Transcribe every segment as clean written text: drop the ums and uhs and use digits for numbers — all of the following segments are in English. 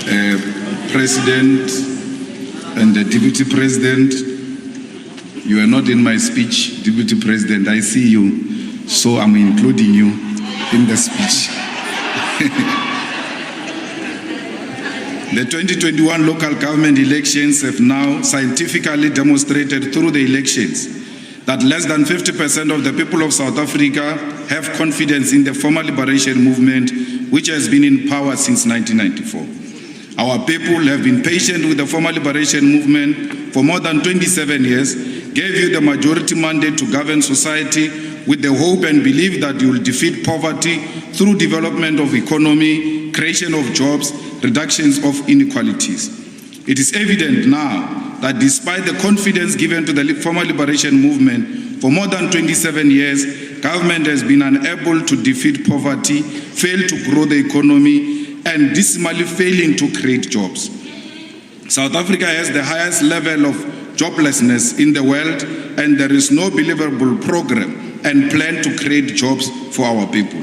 President and the Deputy President, you are not in my speech, Deputy President. I see you, so I'm including you in the speech. The 2021 local government elections have now scientifically demonstrated through the elections that less than 50% of the people of South Africa have confidence in the former liberation movement, which has been in power since 1994. Our people have been patient with the former liberation movement for more than 27 years, gave you the majority mandate to govern society with the hope and belief that you will defeat poverty through development of economy, creation of jobs, reductions of inequalities. It is evident now that despite the confidence given to the former liberation movement for more than 27 years, government has been unable to defeat poverty, failed to grow the economy, and dismally failing to create jobs. South Africa has the highest level of joblessness in the world, and there is no believable program and plan to create jobs for our people.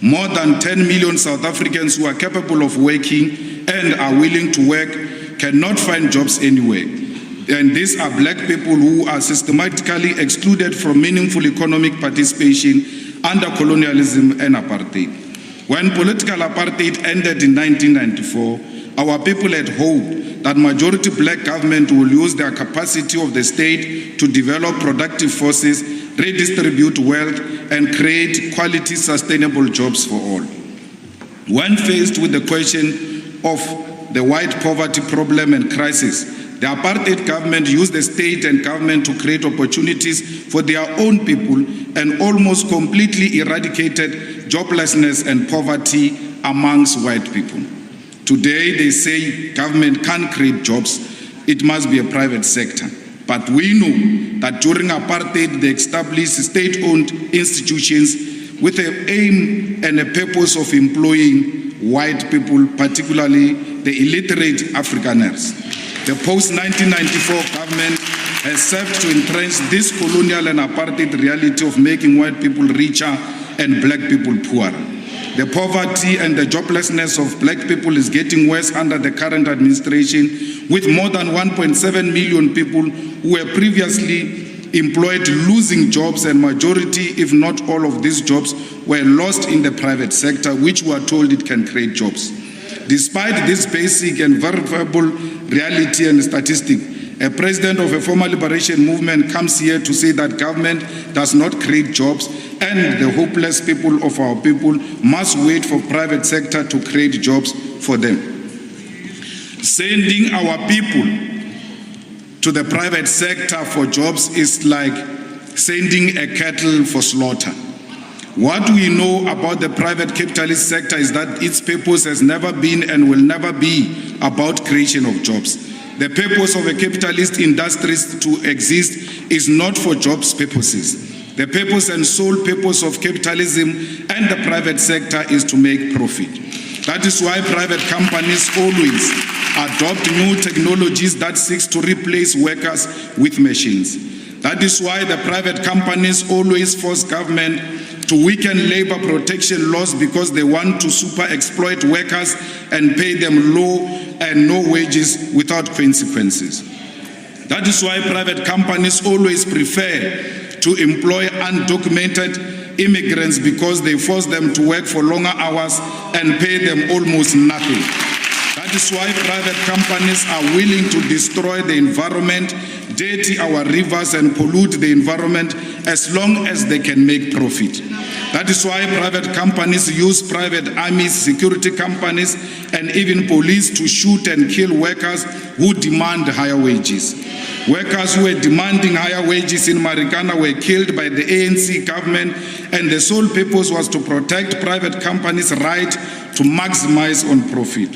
More than 10 million South Africans who are capable of working and are willing to work cannot find jobs anywhere. And these are black people who are systematically excluded from meaningful economic participation under colonialism and apartheid. When political apartheid ended in 1994, our people had hope that majority black government will use their capacity of the state to develop productive forces, redistribute wealth, and create quality, sustainable jobs for all. When faced with the question of the white poverty problem and crisis, the apartheid government used the state and government to create opportunities for their own people and almost completely eradicated joblessness and poverty amongst white people. Today, they say government can't create jobs, it must be a private sector. But we know that during apartheid, they established state-owned institutions with an aim and a purpose of employing white people, particularly the illiterate Afrikaners. The post-1994 government has served to entrench this colonial and apartheid reality of making white people richer and black people poorer. The poverty and the joblessness of black people is getting worse under the current administration, with more than 1.7 million people who were previously employed losing jobs, and majority, if not all of these jobs, were lost in the private sector, which we are told it can create jobs. Despite this basic and verifiable reality and statistic, a president of a former liberation movement comes here to say that government does not create jobs and the hopeless people of our people must wait for private sector to create jobs for them. Sending our people to the private sector for jobs is like sending a cattle for slaughter. What we know about the private capitalist sector is that its purpose has never been and will never be about creation of jobs. The purpose of a capitalist industry to exist is not for jobs purposes. The purpose and sole purpose of capitalism and the private sector is to make profit. That is why private companies always adopt new technologies that seeks to replace workers with machines. That is why the private companies always force government to weaken labor protection laws, because they want to super exploit workers and pay them low and no wages without consequences. That is why private companies always prefer to employ undocumented immigrants, because they force them to work for longer hours and pay them almost nothing. That is why private companies are willing to destroy the environment, dirty our rivers and pollute the environment as long as they can make profit. That is why private companies use private armies, security companies, and even police to shoot and kill workers who demand higher wages. Workers who were demanding higher wages in Marikana were killed by the ANC government, and the sole purpose was to protect private companies' right to maximize on profit.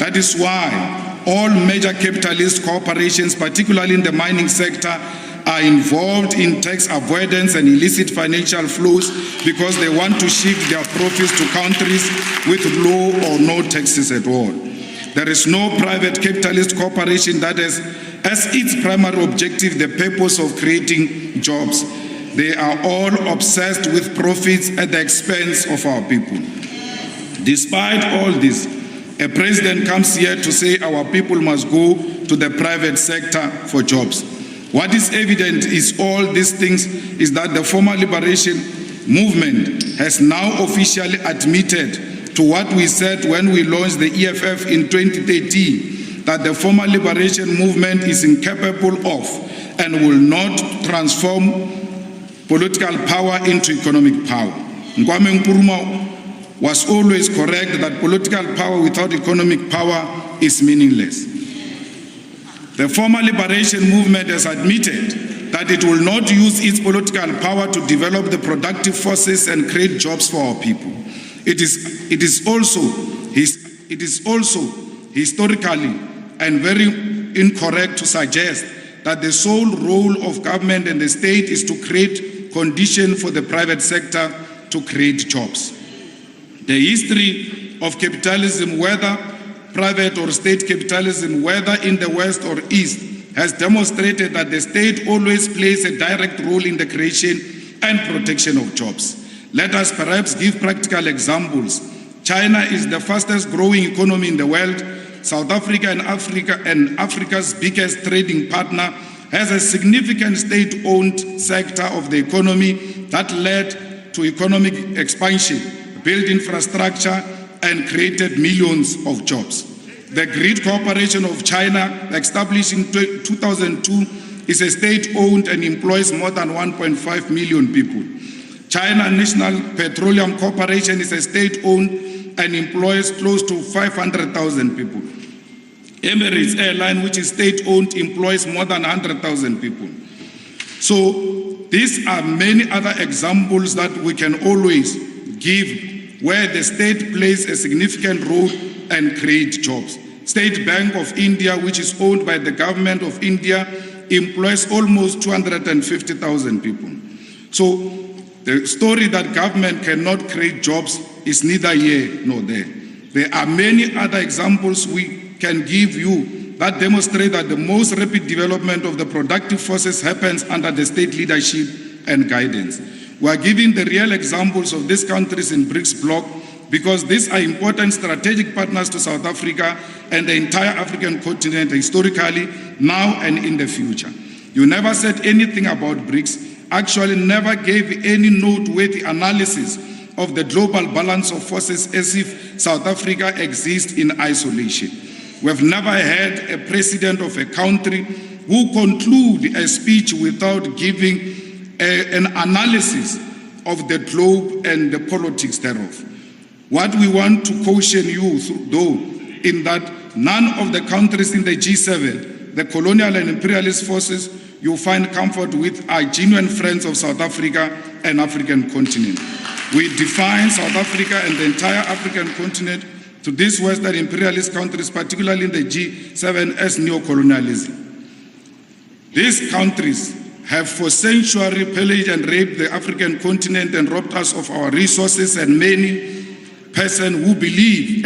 That is why all major capitalist corporations, particularly in the mining sector, are involved in tax avoidance and illicit financial flows, because they want to shift their profits to countries with low or no taxes at all. There is no private capitalist corporation that has as its primary objective the purpose of creating jobs. They are all obsessed with profits at the expense of our people. Despite all this, A president comes here to say our people must go to the private sector for jobs. What is evident is all these things is that the former liberation movement has now officially admitted to what we said when we launched the EFF in 2013, that the former liberation movement is incapable of and will not transform political power into economic power. Kwame Nkrumah was always correct that political power without economic power is meaningless. The former liberation movement has admitted that it will not use its political power to develop the productive forces and create jobs for our people. It is also historically and very incorrect to suggest that the sole role of government and the state is to create conditions for the private sector to create jobs. The history of capitalism, whether private or state capitalism, whether in the West or East, has demonstrated that the state always plays a direct role in the creation and protection of jobs. Let us perhaps give practical examples. China is the fastest growing economy in the world. South Africa and Africa's biggest trading partner has a significant state-owned sector of the economy that led to economic expansion, built infrastructure, and created millions of jobs. The Grid Corporation of China, established in 2002, is a state-owned and employs more than 1.5 million people. China National Petroleum Corporation is a state-owned and employs close to 500,000 people. Emirates Airline, which is state-owned, employs more than 100,000 people. So these are many other examples that we can always give where the state plays a significant role and create jobs. State Bank of India, which is owned by the government of India, employs almost 250,000 people. So the story that government cannot create jobs is neither here nor there. There are many other examples we can give you that demonstrate that the most rapid development of the productive forces happens under the state leadership and guidance. We are giving the real examples of these countries in BRICS bloc because these are important strategic partners to South Africa and the entire African continent historically, now and in the future. You never said anything about BRICS, actually never gave any noteworthy analysis of the global balance of forces as if South Africa exists in isolation. We've never had a president of a country who conclude a speech without giving an analysis of the globe and the politics thereof. What we want to caution you, though, in that none of the countries in the G7, the colonial and imperialist forces you find comfort with, are genuine friends of South Africa and African continent. We define South Africa and the entire African continent to these Western imperialist countries, particularly in the G7, as neo-colonialism. These countries have for centuries pillaged and raped the African continent and robbed us of our resources, and any person who believes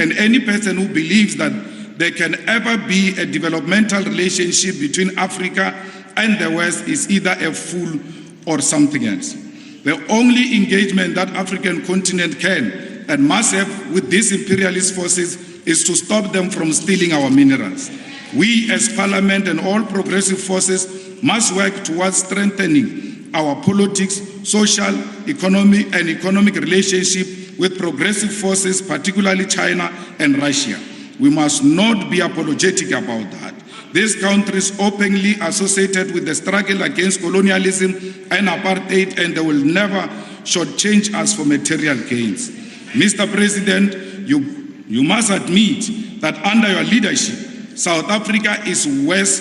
that there can ever be a developmental relationship between Africa and the West is either a fool or something else. The only engagement that African continent can and must have with these imperialist forces is to stop them from stealing our minerals. We as Parliament and all progressive forces must work towards strengthening our politics, social, economic relationship with progressive forces, particularly China and Russia. We must not be apologetic about that. These countries openly associated with the struggle against colonialism and apartheid, and they will never shortchange us for material gains. Mr. President, you must admit that under your leadership, South Africa is in worse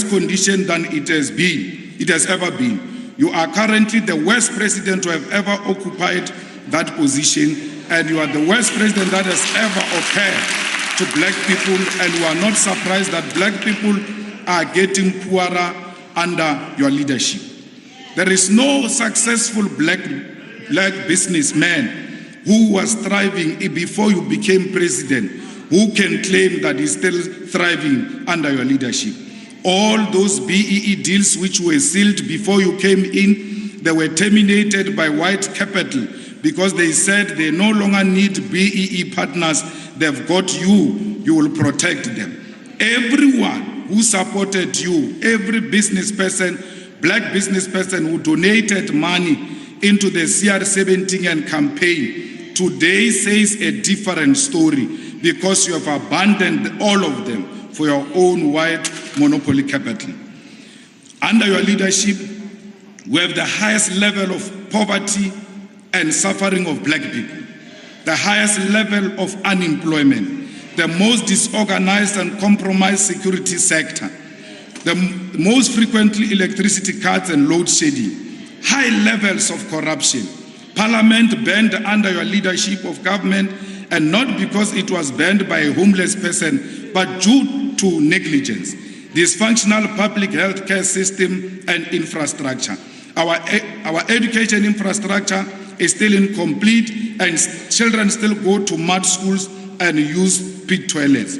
condition than it has ever been. You are currently the worst president to have ever occupied that position, and you are the worst president that has ever occurred to black people, and we are not surprised that black people are getting poorer under your leadership. There is no successful black businessman who was thriving before you became president who can claim that he's still thriving under your leadership. All those BEE deals which were sealed before you came in, they were terminated by white capital because they said they no longer need BEE partners. They've got you. You will protect them. Everyone who supported you, every business person, black business person who donated money into the CR17 and campaign, today says a different story because you have abandoned all of them for your own white monopoly capital. Under your leadership, we have the highest level of poverty and suffering of black people, the highest level of unemployment, the most disorganized and compromised security sector, the most frequently electricity cuts and load shedding, high levels of corruption. Parliament banned under your leadership of government, and not because it was banned by a homeless person, but due to negligence, dysfunctional public health care system and infrastructure. Our education infrastructure is still incomplete, and children still go to mud schools and use pit toilets.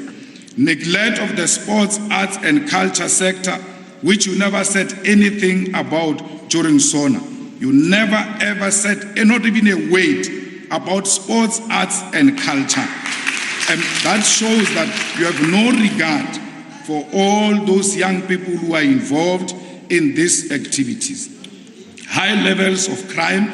Neglect of the sports, arts and culture sector, which you never said anything about during SONA. You never ever said, not even a word about sports, arts and culture. And that shows that you have no regard for all those young people who are involved in these activities. High levels of crime,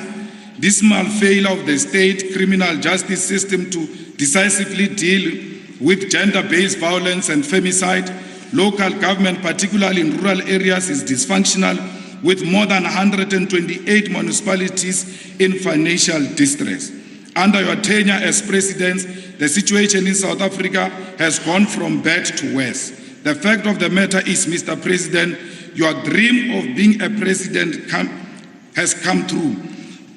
dismal failure of the state criminal justice system to decisively deal with gender-based violence and femicide. Local government, particularly in rural areas, is dysfunctional, with more than 128 municipalities in financial distress. Under your tenure as president, the situation in South Africa has gone from bad to worse. The fact of the matter is, Mr. President, your dream of being a president has come true.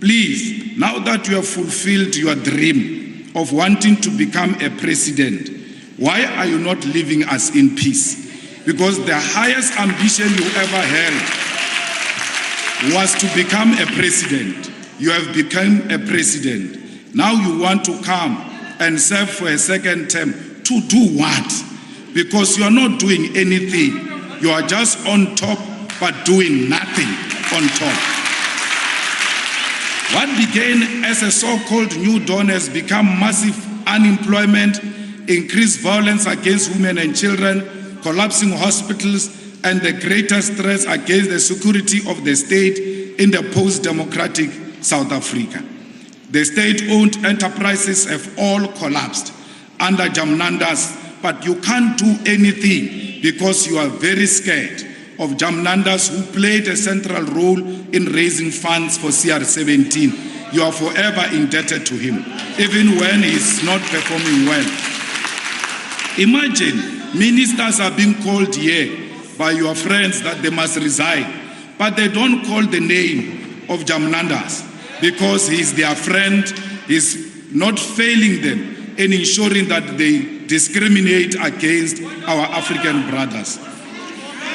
Please, now that you have fulfilled your dream of wanting to become a president, why are you not leaving us in peace? Because the highest ambition you ever held was to become a president. You have become a president. Now you want to come and serve for a second term. To do what? Because you are not doing anything. You are just on top, but doing nothing on top. What began as a so-called new dawn has become massive unemployment, increased violence against women and children, collapsing hospitals, and the greatest threats against the security of the state in the post-democratic South Africa. The state-owned enterprises have all collapsed under Jamnandas, but you can't do anything because you are very scared of Jamnandas, who played a central role in raising funds for CR17. You are forever indebted to him, even when he's not performing well. Imagine ministers are being called here by your friends that they must resign, but they don't call the name of Jamnandas because he's their friend. He's not failing them in ensuring that they discriminate against our African brothers.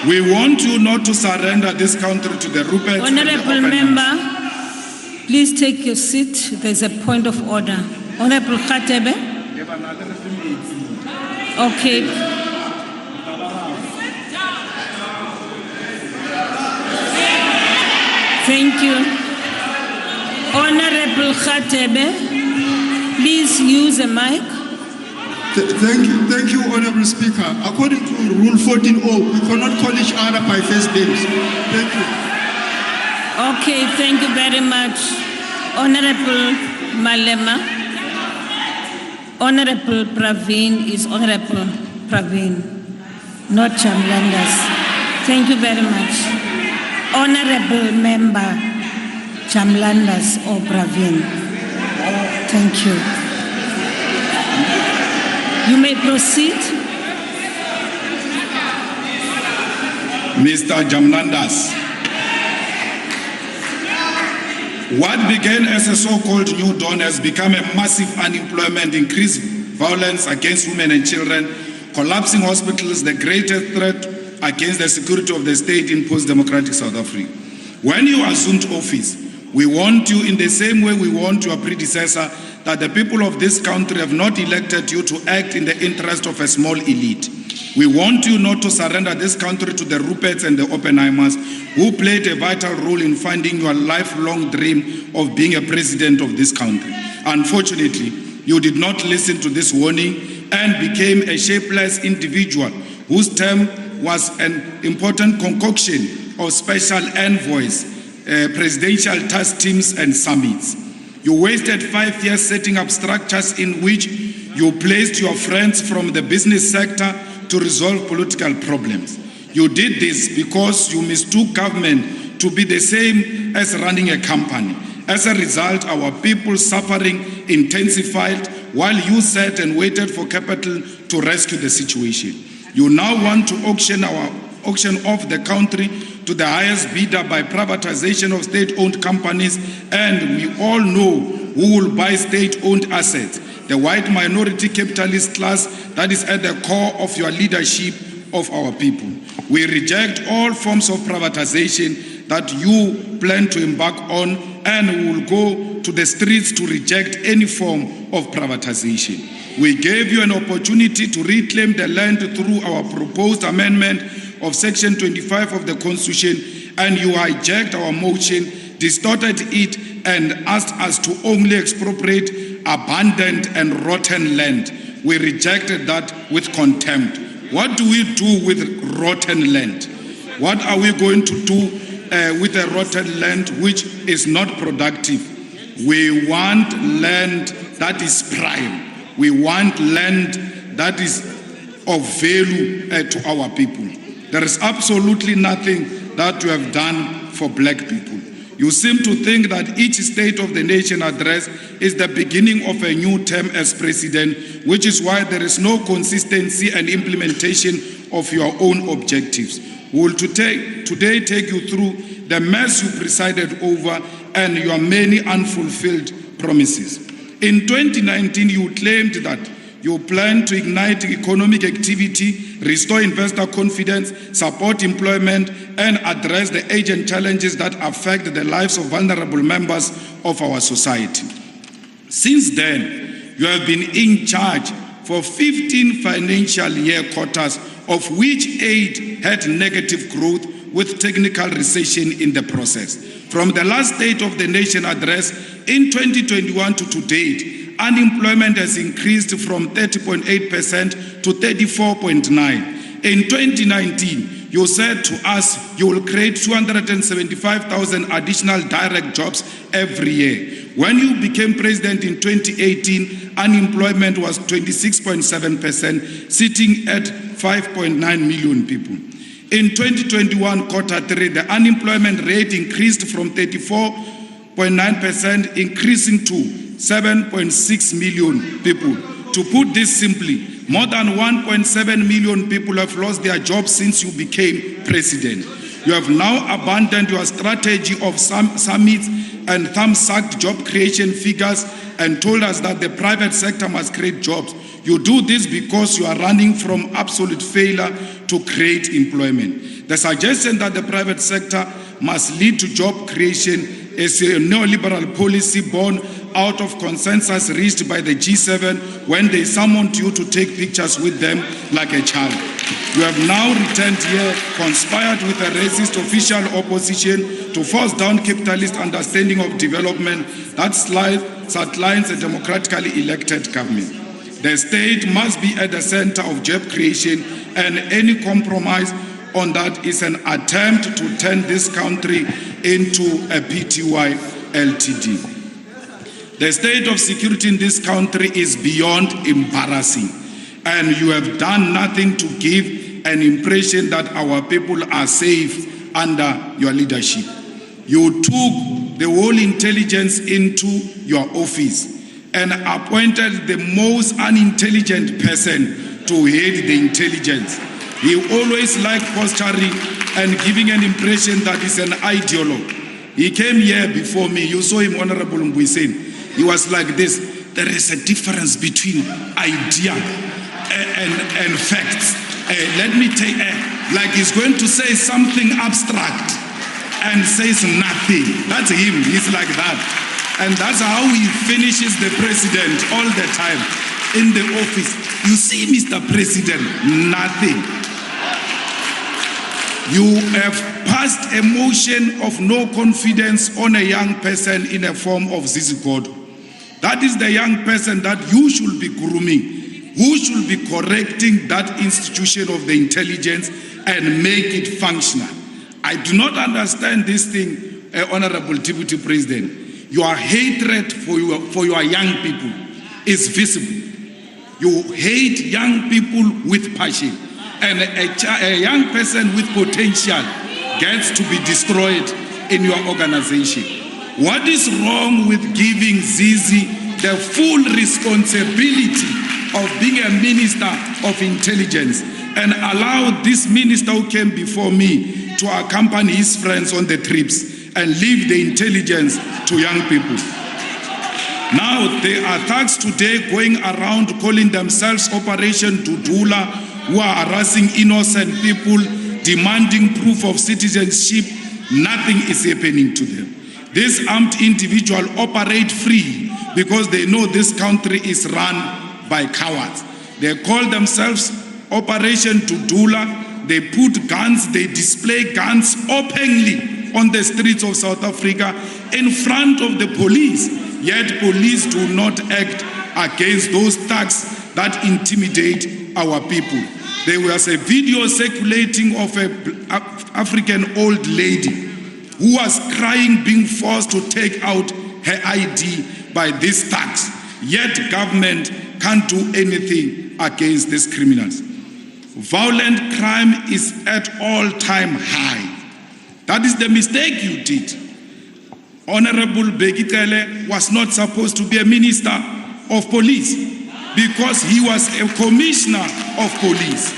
We want you not to surrender this country to the Rupert. Honorable member, please take your seat. There's a point of order. Honorable Khatebe. Okay. Thank you. Honorable Khatebe, please use a mic. Thank you, Honorable Speaker. According to Rule 14.0, we cannot call each other by first names. Thank you. Okay, thank you very much. Honorable Malema. Honorable Praveen is Honorable Praveen, not Jamlandas. Thank you very much. Honorable Member Jamlandas or Praveen. Thank you. You may proceed. Mr. Jamnandas, what began as a so-called new dawn has become a massive unemployment, increased violence against women and children, collapsing hospitals, the greatest threat against the security of the state in post-democratic South Africa. When you assumed office, we want you in the same way we want your predecessor, that the people of this country have not elected you to act in the interest of a small elite. We want you not to surrender this country to the Ruperts and the Oppenheimers who played a vital role in funding your lifelong dream of being a president of this country. Unfortunately, you did not listen to this warning and became a shapeless individual whose term was an important concoction of special envoys, presidential task teams and summits. You wasted 5 years setting up structures in which you placed your friends from the business sector to resolve political problems. You did this because you mistook government to be the same as running a company. As a result, our people's suffering intensified while you sat and waited for capital to rescue the situation. You now want to auction off the country to the highest bidder by privatization of state-owned companies, and we all know who will buy state-owned assets. The white minority capitalist class that is at the core of your leadership of our people. We reject all forms of privatization that you plan to embark on, and we will go to the streets to reject any form of privatization. We gave you an opportunity to reclaim the land through our proposed amendment of Section 25 of the Constitution, and you hijacked our motion, distorted it, and asked us to only expropriate abandoned and rotten land. We rejected that with contempt. What do we do with rotten land? What are we going to do with a rotten land which is not productive? We want land that is prime. We want land that is of value to our people. There is absolutely nothing that you have done for black people. You seem to think that each State of the Nation address is the beginning of a new term as president, which is why there is no consistency and implementation of your own objectives. We will today take you through the mess you presided over and your many unfulfilled promises. In 2019, you claimed that you plan to ignite economic activity, restore investor confidence, support employment, and address the urgent challenges that affect the lives of vulnerable members of our society. Since then, you have been in charge for 15 financial year quarters, of which 8 had negative growth with technical recession in the process. From the last State of the Nation address in 2021 to date, unemployment has increased from 30.8% to 34.9%. In 2019, you said to us you will create 275,000 additional direct jobs every year. When you became president in 2018, unemployment was 26.7%, sitting at 5.9 million people. In 2021 quarter 3, the unemployment rate increased from 34.9%, increasing to 7.6 million people. To put this simply, more than 1.7 million people have lost their jobs since you became president. You have now abandoned your strategy of summits and thumb-sucked job creation figures and told us that the private sector must create jobs. You do this because you are running from absolute failure to create employment. The suggestion that the private sector must lead to job creation is a neoliberal policy born out of consensus reached by the G7 when they summoned you to take pictures with them like a child. You have now returned here, conspired with a racist official opposition to force down capitalist understanding of development that sidelines a democratically elected government. The state must be at the center of job creation, and any compromise on that is an attempt to turn this country into a PTY LTD. The state of security in this country is beyond embarrassing, and you have done nothing to give an impression that our people are safe under your leadership. You took the whole intelligence into your office and appointed the most unintelligent person to head the intelligence. He always liked posturing and giving an impression that he's an ideologue. He came here before me. You saw him, Honorable Mbuiseni. He was like this. There is a difference between idea and facts. Let me take, like he's going to say something abstract and says nothing. That's him. He's like that. And that's how he finishes the president all the time in the office. You see, Mr. President, nothing. You have passed a motion of no confidence on a young person in a form of Zizigodo. That is the young person that you should be grooming, who should be correcting that institution of the intelligence and make it functional. I do not understand this thing, Honorable Deputy President. Your hatred for your young people is visible. You hate young people with passion, and a young person with potential gets to be destroyed in your organization. What is wrong with giving Zizi the full responsibility of being a minister of intelligence and allow this minister who came before me to accompany his friends on the trips and leave the intelligence to young people? Now, there are thugs today going around calling themselves Operation Dudula, who are harassing innocent people, demanding proof of citizenship. Nothing is happening to them. These armed individuals operate free because they know this country is run by cowards. They call themselves Operation Dudula. They put guns, they display guns openly on the streets of South Africa in front of the police. Yet police do not act against those thugs that intimidate our people. There was a video circulating of an African old lady who was crying, being forced to take out her ID by these thugs. Yet government can't do anything against these criminals. Violent crime is at all-time high. That is the mistake you did. Honorable Bekitele was not supposed to be a minister of police because he was a commissioner of police.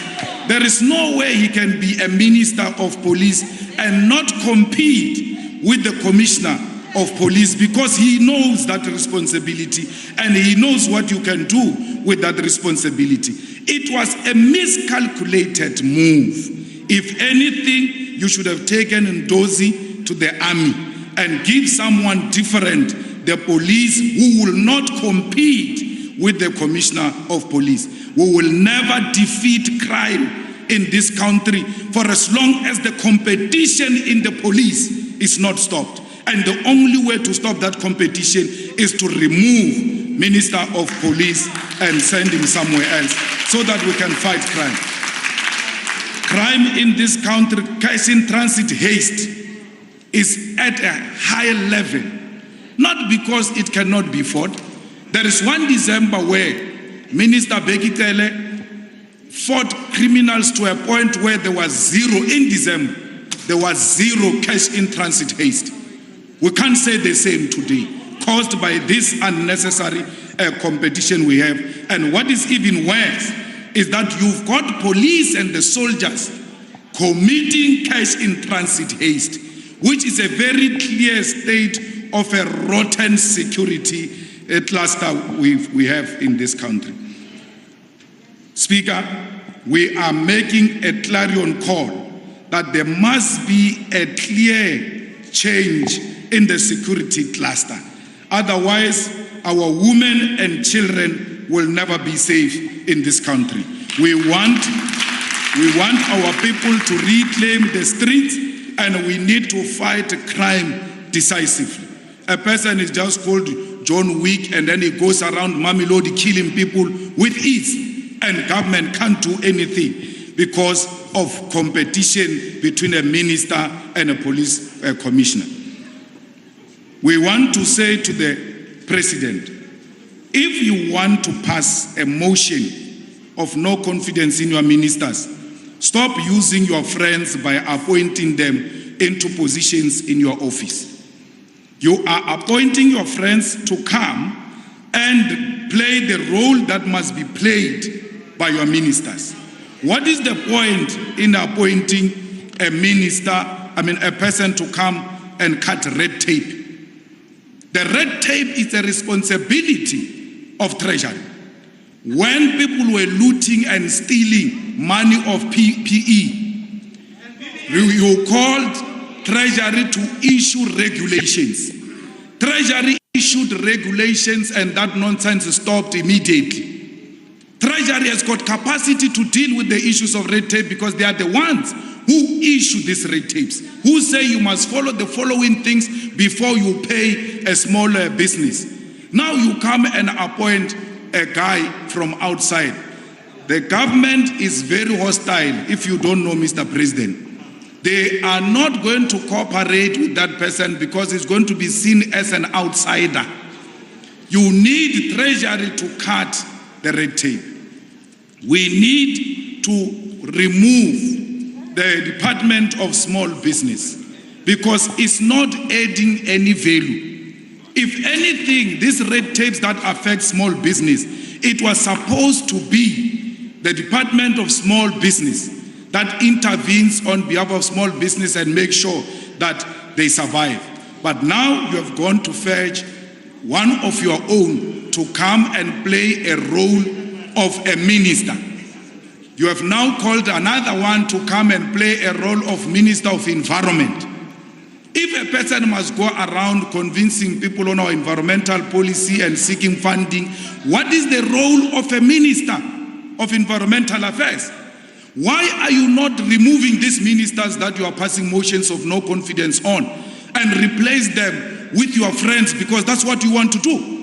There is no way he can be a minister of police and not compete with the commissioner of police, because he knows that responsibility and he knows what you can do with that responsibility. It was a miscalculated move. If anything, you should have taken Ndozi to the army and give someone different the police who will not compete with the commissioner of police. We will never defeat crime in this country for as long as the competition in the police is not stopped. And the only way to stop that competition is to remove Minister of Police and send him somewhere else so that we can fight crime. Crime in this country, cash in transit haste, is at a higher level, not because it cannot be fought. There is 1 December where Minister Bekitele fought criminals to a point where there was zero. In December, there was zero cash in transit haste. We can't say the same today, caused by this unnecessary competition we have. And what is even worse is that you've got police and the soldiers committing cash in transit haste, which is a very clear state of a rotten security cluster we have in this country. Speaker, we are making a clarion call that there must be a clear change in the security cluster. Otherwise, our women and children will never be safe in this country. We want our people to reclaim the streets, and we need to fight crime decisively. A person is just called John Wick and then he goes around Mamelodi killing people with ease, and government can't do anything because of competition between a minister and a police commissioner. We want to say to the president, if you want to pass a motion of no confidence in your ministers, stop using your friends by appointing them into positions in your office. You are appointing your friends to come and play the role that must be played by your ministers. What is the point in appointing a person to come and cut red tape? The red tape is a responsibility of Treasury. When people were looting and stealing money of PPE, you called Treasury to issue regulations. Treasury issued regulations and that nonsense stopped immediately. Treasury has got capacity to deal with the issues of red tape because they are the ones who issue these red tapes, who say you must follow the following things before you pay a small business. Now you come and appoint a guy from outside. The government is very hostile, if you don't know, Mr. President. They are not going to cooperate with that person because it's going to be seen as an outsider. You need Treasury to cut the red tape. We need to remove the Department of Small Business because it's not adding any value. If anything, these red tapes that affect small business, it was supposed to be the Department of Small Business that intervenes on behalf of small business and make sure that they survive. But now you have gone to fetch one of your own to come and play a role of a minister. You have now called another one to come and play a role of Minister of Environment. If a person must go around convincing people on our environmental policy and seeking funding, what is the role of a Minister of Environmental Affairs? Why are you not removing these ministers that you are passing motions of no confidence on and replace them with your friends, because that's what you want to do?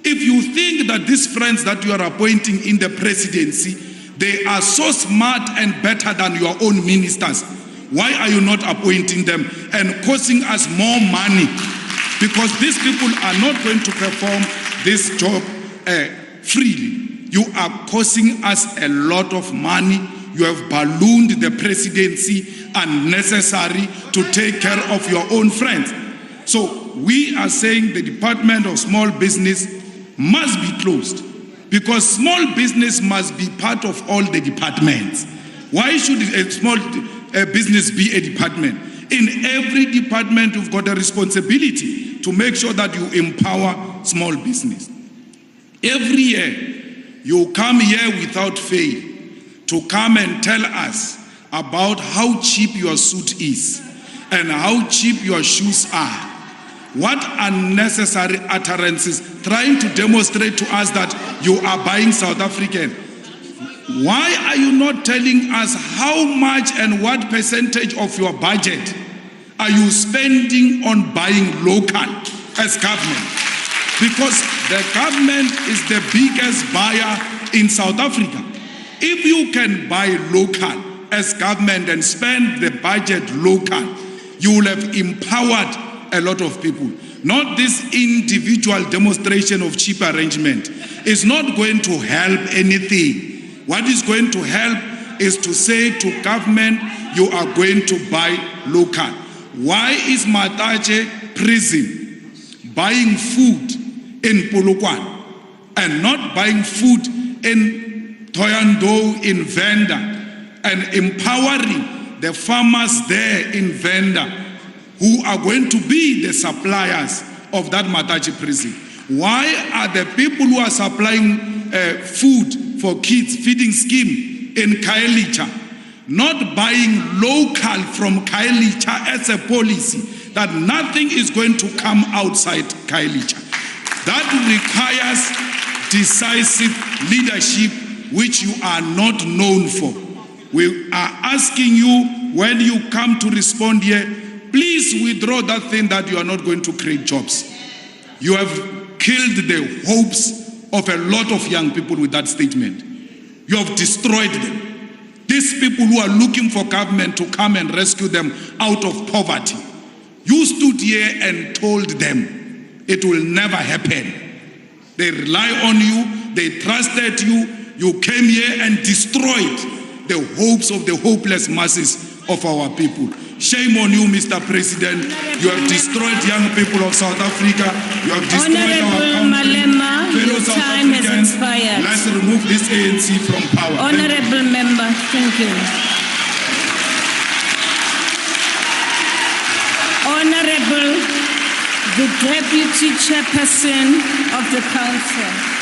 If you think that these friends that you are appointing in the presidency, they are so smart and better than your own ministers, why are you not appointing them and costing us more money? Because these people are not going to perform this job freely. You are costing us a lot of money. You have ballooned the presidency unnecessary to take care of your own friends. So we are saying the Department of Small Business must be closed because small business must be part of all the departments. Why should a small business be a department? In every department, you've got a responsibility to make sure that you empower small business. Every year, you come here without fail to come and tell us about how cheap your suit is and how cheap your shoes are. What unnecessary utterances, trying to demonstrate to us that you are buying South African. Why are you not telling us how much and what percentage of your budget are you spending on buying local as government? Because the government is the biggest buyer in South Africa. If you can buy local as government and spend the budget local, you will have empowered a lot of people. Not this individual demonstration of cheap arrangement. It's not going to help anything. What is going to help is to say to government, you are going to buy local. Why is Matache prison buying food in Polokwane and not buying food in Toyando in Venda and empowering the farmers there in Venda who are going to be the suppliers of that Matache prison? Why are the people who are supplying food for kids, feeding scheme in Kaelicha, not buying local from Kaelicha as a policy that nothing is going to come outside Kaelicha? That requires decisive leadership, which you are not known for. We are asking you, when you come to respond here, please withdraw that thing that you are not going to create jobs. You have killed the hopes of a lot of young people with that statement. You have destroyed them. These people who are looking for government to come and rescue them out of poverty, you stood here and told them it will never happen. They rely on you, they trusted you, you came here and destroyed the hopes of the hopeless masses of our people. Shame on you, Mr. President. You have destroyed young people of South Africa. You have destroyed Honorable Malema, your time has expired. Let's remove this ANC from power. Honorable Member, thank you. Honorable, the Deputy Chairperson of the Council.